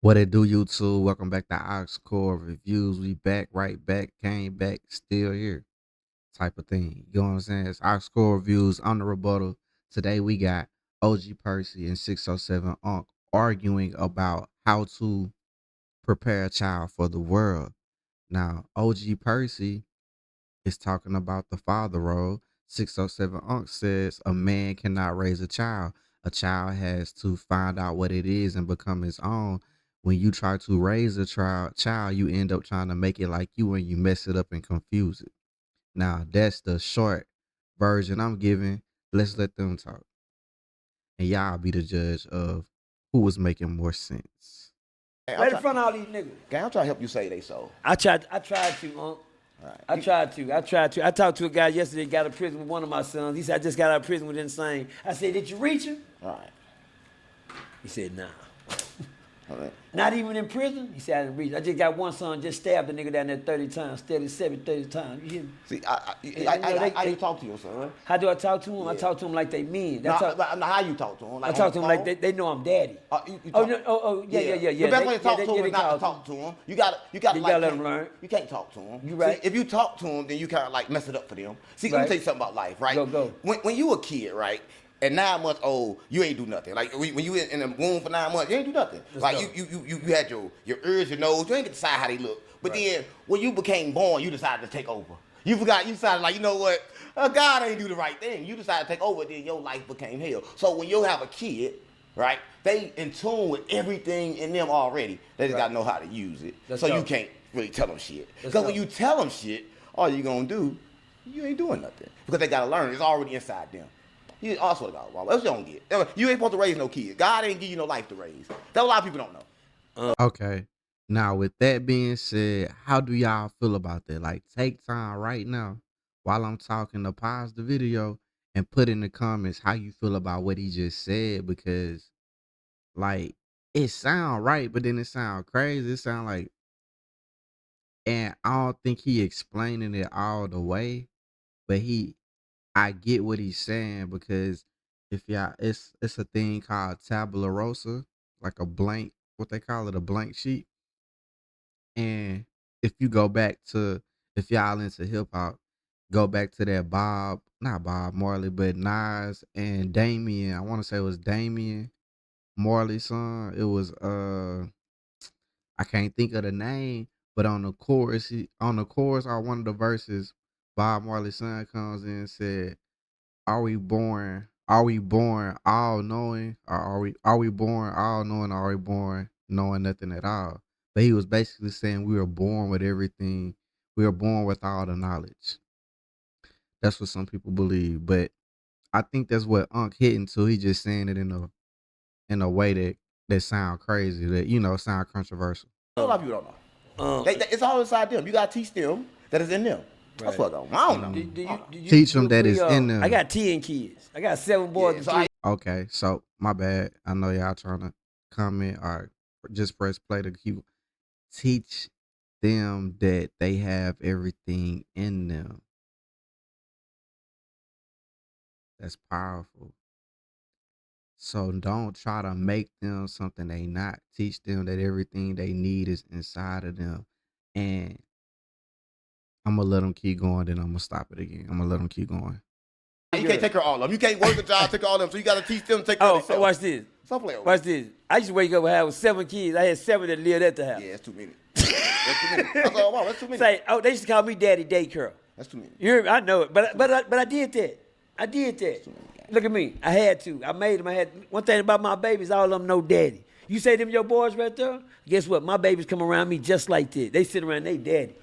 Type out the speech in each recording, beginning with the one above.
What it do, YouTube? Welcome back to Ox Core Reviews. We back, right back, came back, still here, type of thing. You know what I'm saying? It's Ox Core Reviews on the rebuttal. Today we got OG Percy and 607 Unc arguing about how to prepare a child for the world. Now, OG Percy is talking about the father role. 607 Unc says a man cannot raise a child. A child has to find out what it is and become his own. When you try to raise a child, you end up trying to make it like you and you mess it up and confuse it. Now, that's the short version I'm giving. Let's let them talk. And y'all be the judge of who was making more sense. Hey, Right in front of all these niggas. I'm trying to help you say they so. I tried to, Unc. Right. I tried to. I talked to a guy yesterday, got out of prison with one of my sons. He said, I just got out of prison with insane. I said, did you reach him? All right. He said, nah. All right. Not even in prison? He said, I didn't reach him. I just got one son, just stabbed a nigga down there 30 times, 30 times. You hear me? See, I didn't talk to your son. How do I talk to him? Yeah. I talk to him like they mean. Now, how you talk to him? Like I talk to them like they know I'm daddy. Yeah. The best way to talk to him is not to talk to him. You gotta let them learn. You can't talk to him. You right. See, if you talk to him, then you kind of like mess it up for them. See, let me tell you something about life, right? Go. When you a kid, right? At 9 months old, you ain't do nothing. Like when you in the womb for 9 months, you ain't do nothing. Like you had your ears, your nose. You ain't get to decide how they look. But then when you became born, you decided to take over. You decided like, you know what? God ain't do the right thing. You decided to take over. Then your life became hell. So when you have a kid, right? They in tune with everything in them already. They just gotta know how to use it. You can't really tell them shit. Because when you tell them shit, all you gonna do, you ain't doing nothing. Because they gotta learn. It's already inside them. You also got what else you don't get. You ain't supposed to raise no kids. God ain't give you no life to raise. That a lot of people don't know. Okay. Now, with that being said, how do y'all feel about that? Like, take time right now while I'm talking to pause the video and put in the comments how you feel about what he just said, because, like, it sound right, but then it sound crazy. It sound like, and I don't think he explaining it all the way, but I get what he's saying, because if y'all, it's a thing called tabula rosa, like a blank, what they call it, a blank sheet. And if you go back to, if y'all into hip hop, go back to that not Bob Marley, but Nas and Damien. I want to say it was Damien Marley's song. It was I can't think of the name, but on the chorus, or one of the verses, Bob Marley's son comes in and said, Are we born all knowing, or are we born all knowing, or are we born knowing nothing at all? But he was basically saying we were born with everything. We were born with all the knowledge. That's what some people believe, but I think that's what Unc hitting to. He just saying it in a way that sound crazy, that sound controversial. A lot of people don't know. It's all inside them. You gotta teach them that it's in them. That's what I don't know. Do you Teach them that it's in them. I got 10 kids. I got 7 boys and 3. Okay, so my bad. I know y'all trying to comment or just press play to keep. Teach them that they have everything in them. That's powerful. So don't try to make them something they not. Teach them that everything they need is inside of them. And I'm gonna let them keep going, then I'm gonna stop it again. I'm gonna let them keep going. You can't take care of all of them. You can't work a job, take care of all of them. So you gotta teach them to take care of themselves. Watch this. Watch this. I used to wake up and have 7 kids. I had 7 that lived at the house. Yeah, that's too many. That's too many. That's too many. Say, they used to call me Daddy Daycare. That's too many. You hear me? I know it, but I did that. I did that. Look at me. I had to. I made them. I had one thing about my babies. All of them know daddy. You say them your boys right there? Guess what? My babies come around me just like this. They sit around they daddy,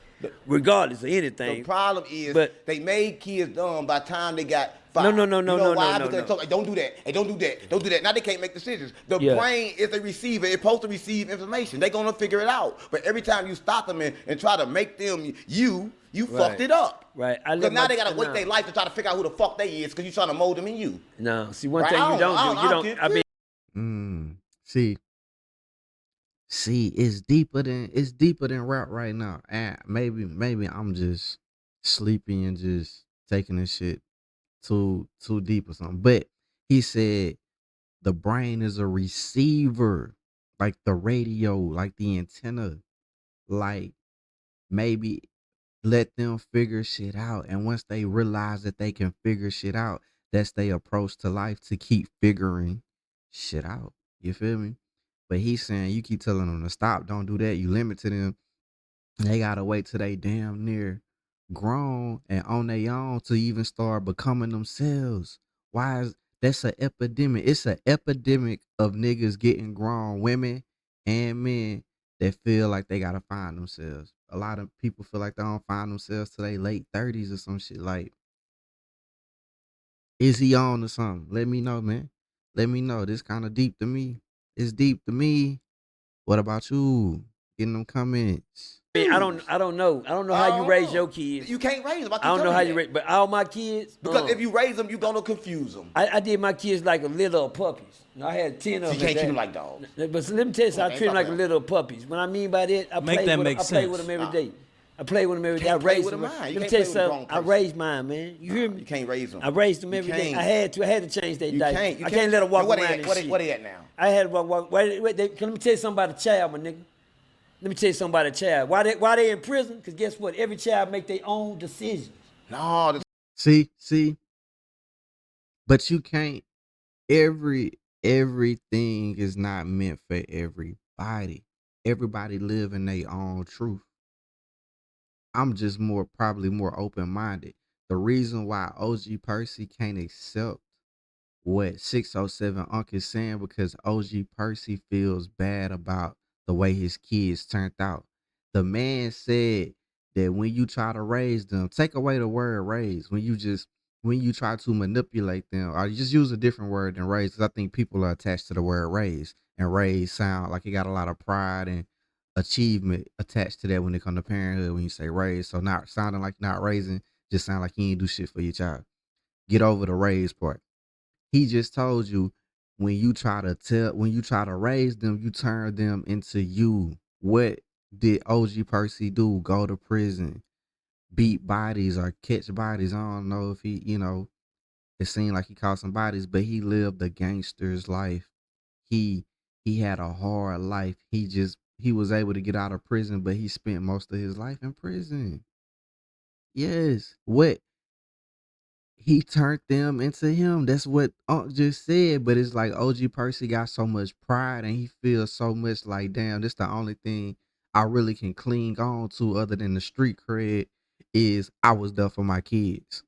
regardless of anything. The problem is, they made kids dumb by the time they got 5. No. You know why? Because they don't do that. Hey, don't do that. Don't do that. Now they can't make decisions. The brain is a receiver. It's supposed to receive information. They're gonna figure it out. But every time you stop them and try to make them you fucked it up. Right. Because now they gotta wait their life to try to figure out who the fuck they is, because you're trying to mold them in you. No. See, one thing you don't do. I mean, See, it's deeper than rap right now. And maybe I'm just sleepy and just taking this shit too deep or something. But he said the brain is a receiver. like the radio, like the antenna, like maybe let them figure shit out. And once they realize that they can figure shit out, that's their approach to life, to keep figuring shit out. You feel me? But he's saying you keep telling them to stop, don't do that. You limit to them. They gotta wait till they damn near grown and on their own to even start becoming themselves. Why is that's an epidemic? It's an epidemic of niggas getting grown, women and men that feel like they gotta find themselves. A lot of people feel like they don't find themselves till they late 30s or some shit. Like, is he on to something? Let me know, man. Let me know. This kind of deep to me. It's deep to me. What about you? Getting them comments. I don't know. I don't know how you raise your kids. You can't raise them. I don't know how you raise, but all my kids. Because if you raise them, you're gonna confuse them. I did my kids like a little puppies. You know, I had 10 of them. You can't keep them like dogs. But let me tell you something, I treat them like a little puppies. What I mean by that, I play with them every day. I play with them every day. I raise them. Let me tell you something. I raised mine, man. You hear me? You can't raise them. I raised them every day. I had to change their diaper. I can't let them walk around and shit. What they at now? I had to walk. Wait, let me tell you something about a child, my nigga. Let me tell you something about a child. Why they in prison? Because guess what? Every child make their own decisions. No. See, but you can't. Everything is not meant for everybody. Everybody live in their own truth. I'm just probably more open minded. The reason why OG Percy can't accept what 607 Unc is saying, because OG Percy feels bad about the way his kids turned out. The man said that when you try to raise them, take away the word raise. When you try to manipulate them, or you just use a different word than raise, because I think people are attached to the word raise, and raise sound like it got a lot of pride and achievement attached to that when it comes to parenthood. When you say raise, so not sounding like not raising, just sound like you ain't do shit for your child. Get over the raise part. He just told you when you try to raise them, you turn them into you. What did OG Percy do? Go to prison, beat bodies or catch bodies. I don't know if he, it seemed like he caught some bodies, but he lived a gangster's life. He had a hard life. He was able to get out of prison, but he spent most of his life in prison. Yes. What? He turned them into him. That's what Unc just said. But it's like OG Percy got so much pride and he feels so much like, damn, this the only thing I really can cling on to other than the street cred is I was there for my kids.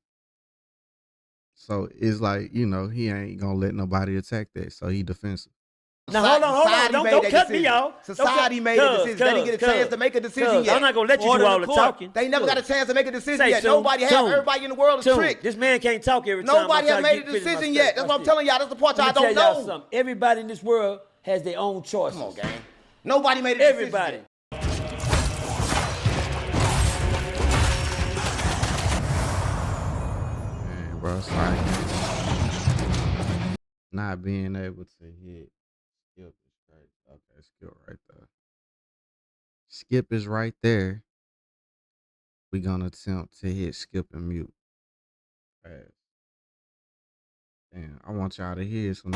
So it's like, he ain't gonna let nobody attack that. So he defensive. Now hold on. Don't cut me off. Society made a decision. They didn't get a chance to make a decision yet. I'm not gonna let you do all the talking. They never got a chance to make a decision yet. Nobody have. Everybody in the world is tricked. This man can't talk every time. Nobody has made a decision yet. That's what I'm telling y'all. That's the part y'all don't know. Everybody in this world has their own choices. Come on, gang. Nobody made a decision. Everybody. Man, bro, it's like not being able to hit skip is crazy. Okay, skip right there. Skip is right there. We're gonna attempt to hit skip and mute. Fast. Damn, I want y'all to hear some.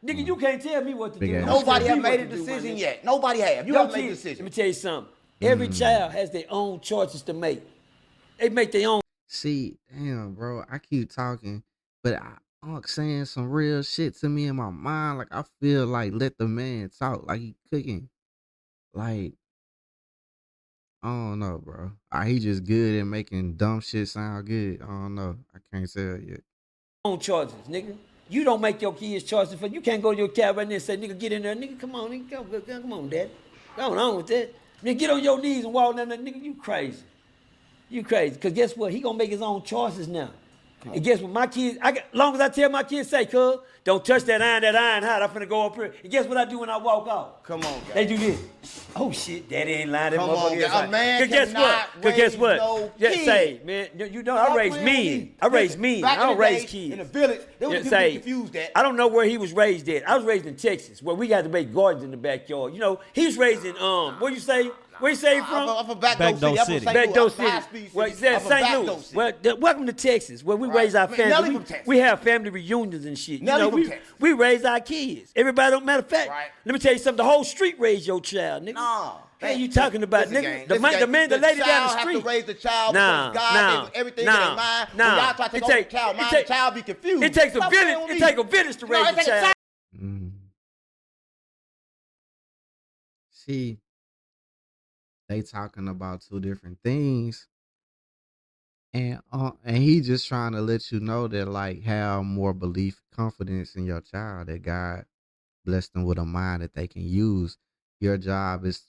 Nigga, you can't tell me what to do. Nobody have made a decision yet. Nobody have. You haven't made a decision. Let me tell you something. Every child has their own choices to make. They make their own. See, damn, bro, I keep talking, but Unc saying some real shit to me in my mind. Like, I feel like let the man talk, like he cooking. Like, I don't know, bro. He just good at making dumb shit sound good. I don't know. I can't tell yet. Own choices, nigga. You don't make your kids choices for you. Can't go to your cab right now and say, nigga, get in there. Nigga, come on, nigga. Come on, daddy. Go on with that. Nigga, get on your knees and walk down there. Nigga, you crazy. You crazy. Because guess what? He going to make his own choices now. And guess what? My kids, long as I tell my kids, say, cuz, don't touch that iron hot. I'm finna go up here. And guess what I do when I walk out? Come on, guys. They do this. Oh, shit, daddy ain't lying. Come on, guys. A man guess what? No Just say, man, you know, I raised men. I raised men. I don't raise kids. In the village, they were confused that. I don't know where he was raised at. I was raised in Texas, where we got to make gardens in the backyard. You know, he was raised in, what you say? Where you say you from? I'm from Backdoor Backdoor City. City. Backdoor City. Well, you said St. Louis. Well, welcome to Texas, where we raise our Man, family. Nelly from Texas. We have family reunions and shit. Nelly from Texas. We raise our kids. Everybody, don't matter of fact. Right. Let me tell you something. The whole street raised your child, nigga. Nah. What you talking about, Listen, nigga? gang, The lady down the child street. have to raise the child because God gave everything in their mind. When y'all try to take over the child, the child be confused. It takes a Stop village. playing with It me. takes a village to raise a child. See, they talking about two different things, and he just trying to let you know that like have more belief, confidence in your child that God blessed them with a mind that they can use. Your job is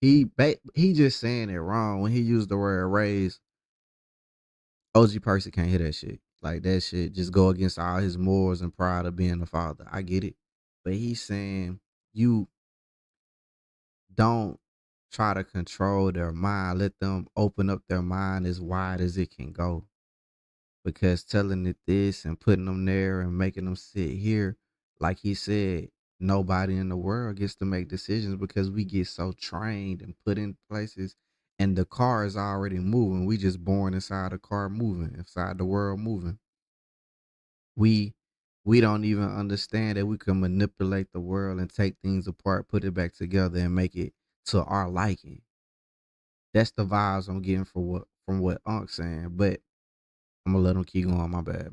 he just saying it wrong when he used the word raise. OG Percy can't hear that shit. Like that shit just go against all his morals and pride of being a father. I get it, but he's saying you don't try to control their mind. Let them open up their mind as wide as it can go. Because telling it this and putting them there and making them sit here, like he said, nobody in the world gets to make decisions because we get so trained and put in places and the car is already moving. We just born inside the car moving, inside the world moving. We don't even understand that we can manipulate the world and take things apart, put it back together and make it to our liking. That's the vibes I'm getting from what Unc's saying. But I'm gonna let him keep going. My bad.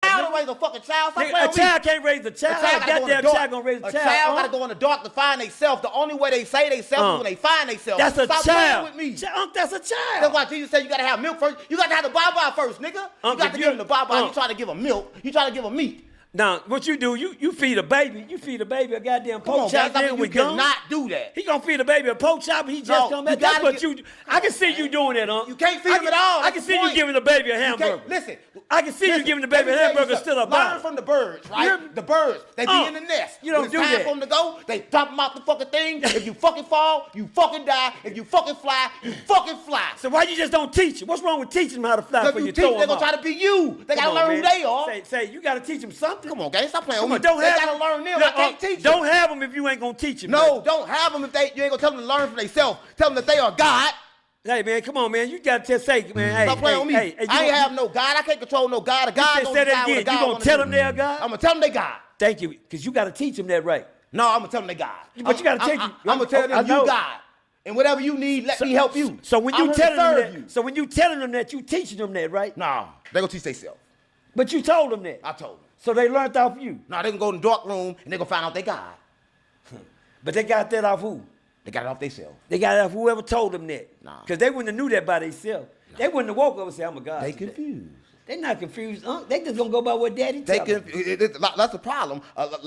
Child to raise a fucking child. Stop Nigga, playing a with me. child can't raise a child. A Goddamn child gonna raise a child. A child gotta go in the dark to find themselves. The only way they say themselves is when they find themselves. That's a Stop child. playing with me. That's a child. That's why Jesus said you gotta have milk first. You gotta have the Baba first, nigga. You got to give them the Baba. You try to give them milk. You try to give them meat. Now, what you do, you feed a baby. You feed a baby a goddamn Come on, pork chop. guys. You cannot do that. He gonna feed a baby a pork chop and he just come back. That's what you do. I can see you doing that, You can't feed him at all. I can see you giving the baby a hamburger. Listen. I can see you giving the baby a hamburger still a bottle. Learn from the birds, right? The birds, they be in the nest. You don't when do it's that. time for them to go, they drop them off the fucking thing. If you fucking fall, you fucking die. If you fucking fly, you fucking fly. So why you just don't teach them? What's wrong with teaching them how to fly Because for you you teach throw them, they're them going to try to be you. They got to learn who they are. Say, you got to teach them something. Come on, guys, stop playing Come with on, me. They got to learn them. I can't teach them. Don't have them if you ain't going to teach them. No, don't have them if you ain't going to tell them to learn for themselves. Tell them that they are God. Hey, man, come on, man. You got to just say, man, hey. Stop playing with me. I ain't have no God. I can't control no God. A God don't decide what a God. You going to tell them they're God? I'm going to tell them they God. Thank you, because you got to teach them that right. No, I'm going to tell them they God. But you got to teach them. I'm going to tell them you God. And whatever you need, let me help you. So when you telling them that, when you telling them that, you teaching them that, right? No, they going to teach themselves. But you told them that. I told them. So they learned off you. No, they can go in the dark room and they going to find out they God. But they got that off who? They got it off themselves. They got it off whoever told them that. Nah. Because they wouldn't have knew that by themselves. Nah. They wouldn't have woke up and said, I'm a God. They confused. They're not confused. They just going to go by what daddy tells them. That's the problem.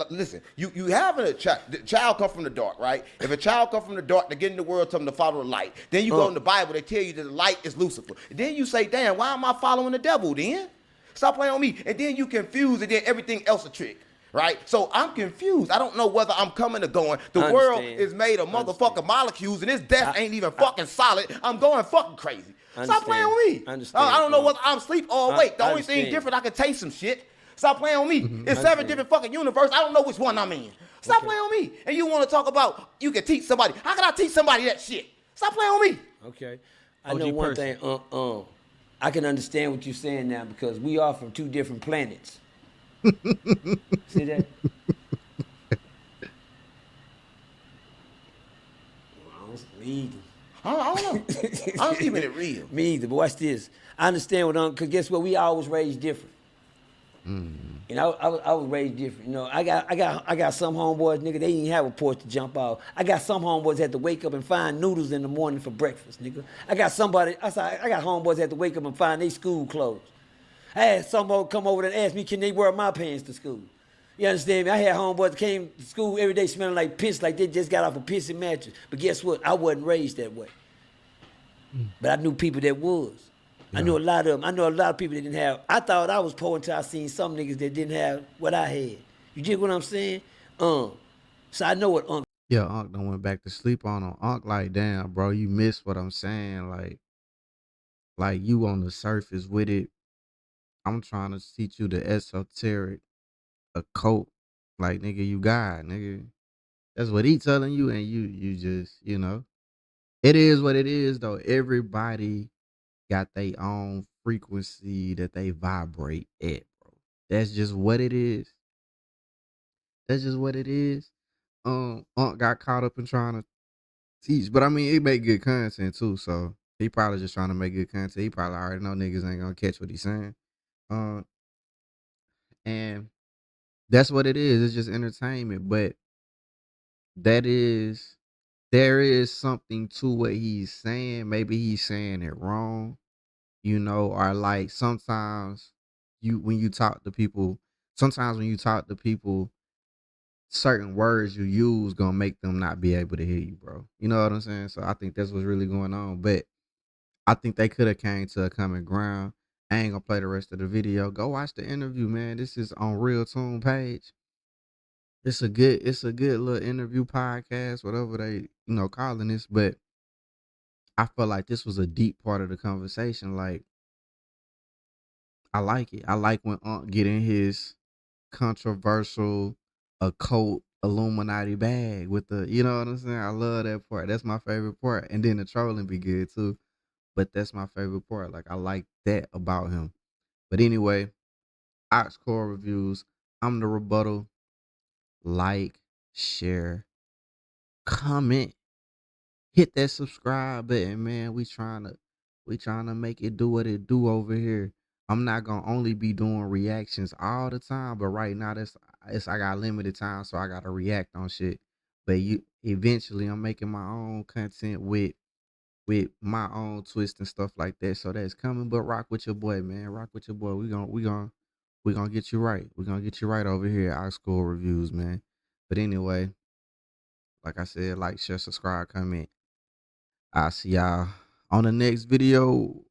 Listen, you having a child. The child come from the dark, right? If a child come from the dark, they get in the world, tell them to follow the light. Then you go in the Bible, they tell you that the light is Lucifer. Then you say, damn, why am I following the devil then? Stop playing on me. And then you confused, and then everything else a trick. Right? So I'm confused. I don't know whether I'm coming or going. The world is made of motherfucking molecules, and this death ain't even fucking solid. I'm going fucking crazy. Stop playing with me. I don't know whether I'm asleep or awake. The only thing different, I can taste some shit. Stop playing with me. It's 7 different fucking universes. I don't know which one I'm in. Stop playing with me. And you want to talk about you can teach somebody. How can I teach somebody that shit? Stop playing with me. Okay. I know one thing. I can understand what you're saying now because we are from 2 different planets. See that? I don't know. I'm keeping it real. Me either, but watch this. I understand what because guess what? We always raised different. You know, I was raised different. You know, I got some homeboys, nigga, they didn't have a porch to jump off. I got some homeboys that had to wake up and find noodles in the morning for breakfast, nigga. I got homeboys that had to wake up and find their school clothes. I had someone come over and ask me, can they wear my pants to school? You understand me? I had homeboys that came to school every day smelling like piss, like they just got off a pissy mattress. But guess what? I wasn't raised that way. But I knew people that was. Yeah. I knew a lot of them. I know a lot of people that didn't have. I thought I was poor until I seen some niggas that didn't have what I had. You get what I'm saying? So I know what Unc. Yeah, Unc done went back to sleep on him. Unc like, damn, bro, you missed what I'm saying. Like you on the surface with it. I'm trying to teach you the esoteric occult. Like, nigga, you God, nigga. That's what he telling you, and you just, it is what it is though. Everybody got their own frequency that they vibrate at, bro. That's just what it is. That's just what it is. Unc got caught up in trying to teach, but I mean, he make good content too. So he probably just trying to make good content. He probably already know niggas ain't gonna catch what he's saying. Um, and that's what it is. It's just entertainment, but that is there is something to what he's saying. Maybe he's saying it wrong, or like sometimes when you talk to people, sometimes when you talk to people, certain words you use gonna make them not be able to hear you, bro. You know what I'm saying? So I think that's what's really going on. But I think they could have came to a common ground. I ain't gonna play the rest of the video. Go watch the interview, man. This is on Real Tune page. It's a good little interview podcast, whatever they, calling this. But I feel like this was a deep part of the conversation. Like, I like it. I like when Unc get in his controversial occult Illuminati bag with the, you know what I'm saying? I love that part. That's my favorite part. And then the trolling be good too. But that's my favorite part. Like, I like that about him. But anyway, Ox Core Reviews. I'm the rebuttal. Like, share, comment, hit that subscribe button, man. We trying to make it do what it do over here. I'm not gonna only be doing reactions all the time, but right now I got limited time, so I gotta react on shit. But you eventually I'm making my own content with my own twist and stuff like that. So that's coming. But rock with your boy, man. Rock with your boy. We gonna get you right. We're gonna get you right over here at Our School Reviews, man. But anyway, like I said, like, share, subscribe, comment. I'll see y'all on the next video.